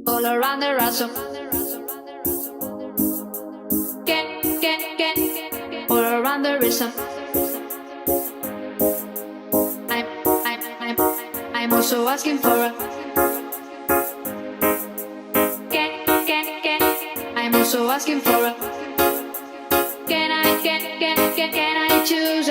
all around the ransom. All around the rhythm. I'm, I'm, I'm, I'm also asking for a. I'm also asking for a. Can I choose?